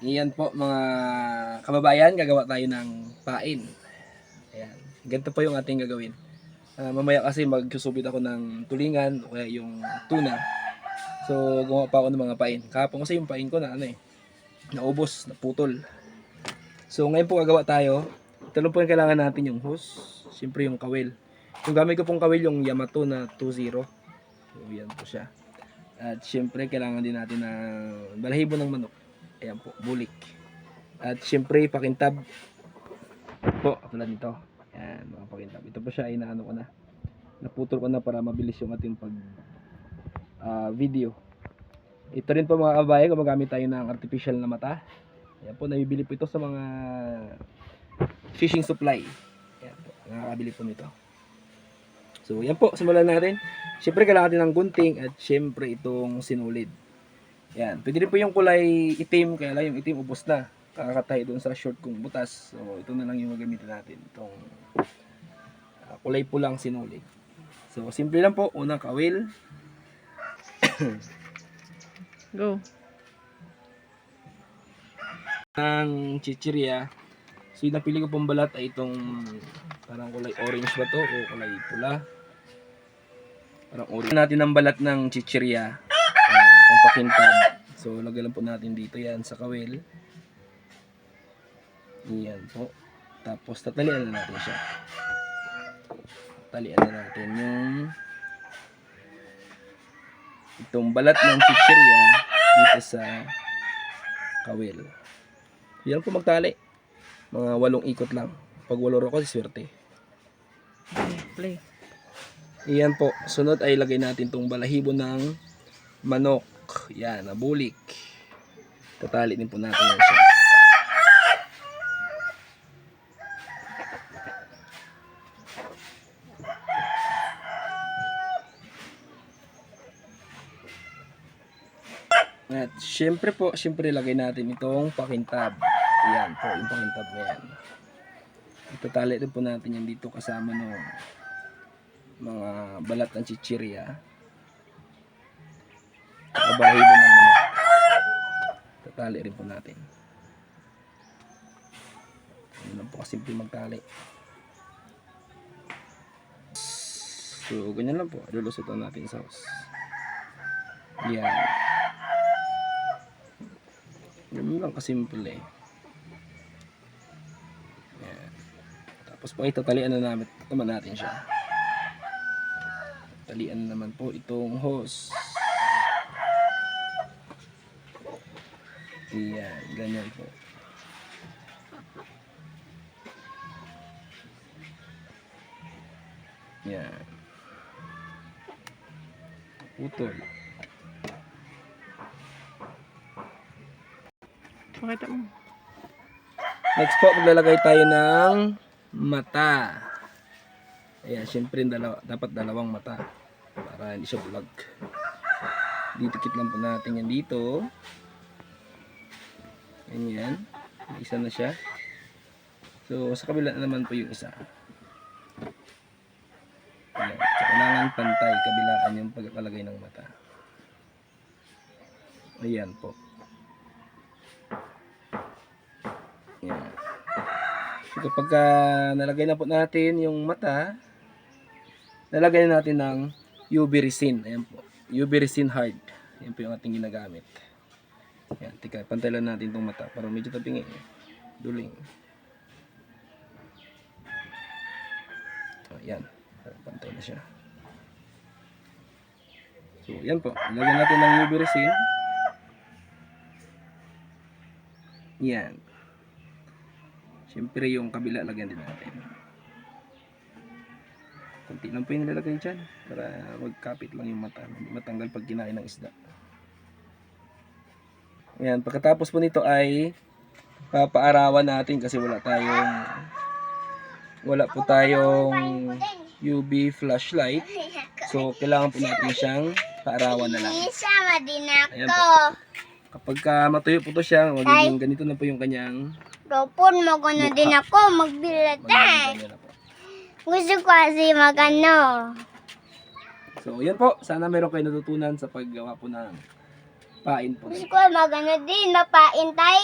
Iyan po mga kababayan, gagawa tayo ng pain. Ayan. Ganito po yung ating gagawin. Mamaya kasi magsusubit ako ng tulingan o kaya yung tuna. So gumawa pa ako ng mga pain. Kahapon kasi yung pain ko na naubos, naputol. So ngayon po gagawa tayo. Ito lang po yung kailangan natin, yung hose. Siyempre yung kawil. Yung gamit ko pong kawil yung Yamato na 2.0. So yan po siya. At siyempre kailangan din natin ng balahibo ng manok. Ayan po, bulik. At siyempre pakintab po, tulad nito. Ayan, mga pakintab. Ito po siya, inaano ko na. Naputol ko na para mabilis yung ating pag video. Ito rin po mga kabayan, gumagamit tayo ng artificial na mata. Ayan po, nabibili po ito sa mga fishing supply. Ayan po, nakakabili po nito. So, yan po, simulan natin. Siyempre, kailangan natin ng gunting at siyempre itong sinulid. Yan, pwede rin po yung kulay itim, kaya lang yung itim ubos na. Kakakatay doon sa short kong butas. So, ito na lang yung gagamitin natin. Itong kulay pulang sinulid. So, simple lang po. Unang kawil. Go. Ang chichirya. So, yung napili ko pong balat ay itong parang kulay orange ba to o kulay pula. Parang orange. Natin ang balat ng chichirya. Itong pakintab. So, lagyan lang po natin dito yan sa kawil. Yan po. Tapos, tatalian na natin siya. Tatalian na natin yung itong balat ng chichirya dito sa kawil. Yan po magtali. Mga 8 ikot lang. Pag 8 ako, swerte. Play. Iyan po. Sunod ay lagay natin itong balahibo ng manok. Yan, nabulik. Tatali din po natin yan siya. At syempre po, lagay natin itong pakintab. Yan po, yung pakintab na yan. Itatali din po natin yan dito kasama ng mga balat ng chichirya. Balahibo ng manok. Tatali rin po natin. Ano lang po kasimple magtali. So, ganyan lang po. Lulusutan natin sa sauce. Yan. Ganyan lang kasimple eh. Yan. Tapos po itatalian na naman natin siya. Talian na naman po itong hose. Yan, ganyan po. Yan. Putol. Pakita mo. Next po, maglalagay tayo ng mata. Ayan, syempre dapat dalawang mata para hindi siya bulag. Didikit lang po natin yan dito. Ganyan. Isa na siya. So, sa kabila naman po yung isa. Ayan. So, kailangan pantay, kabilaan yung pagkakalagay ng mata. Ayan po. Ayan. So, kapag nalagay na po natin yung mata, nalagay na natin ng UV resin. Ayan po. UV resin hard. Ayan po yung ating ginagamit. Ayan, tika, pantay lang natin itong mata para medyo tabingi. Duling. Ayan. Pantay na siya. So, yan po. Lagyan natin ng UV resin. Yan. Siyempre yung kabila lagyan din natin. Kunti lang po yung nilalagay dyan para magkapit lang yung mata. Hindi matanggal pag kinain ng isda. Ayan. Pagkatapos po nito ay papaarawan natin kasi wala po tayong UV flashlight. So, kailangan po natin siyang paarawan na lang. Ayan po. Kapag matuyo po to siya, magiging ganito na po yung kanyang Ropon, magano din ako, magbilata. Gusto ko kasi magano. So, yan po. Sana meron kayo natutunan sa paggawa po ng pain po. Gusto ko magano din, mapain tay.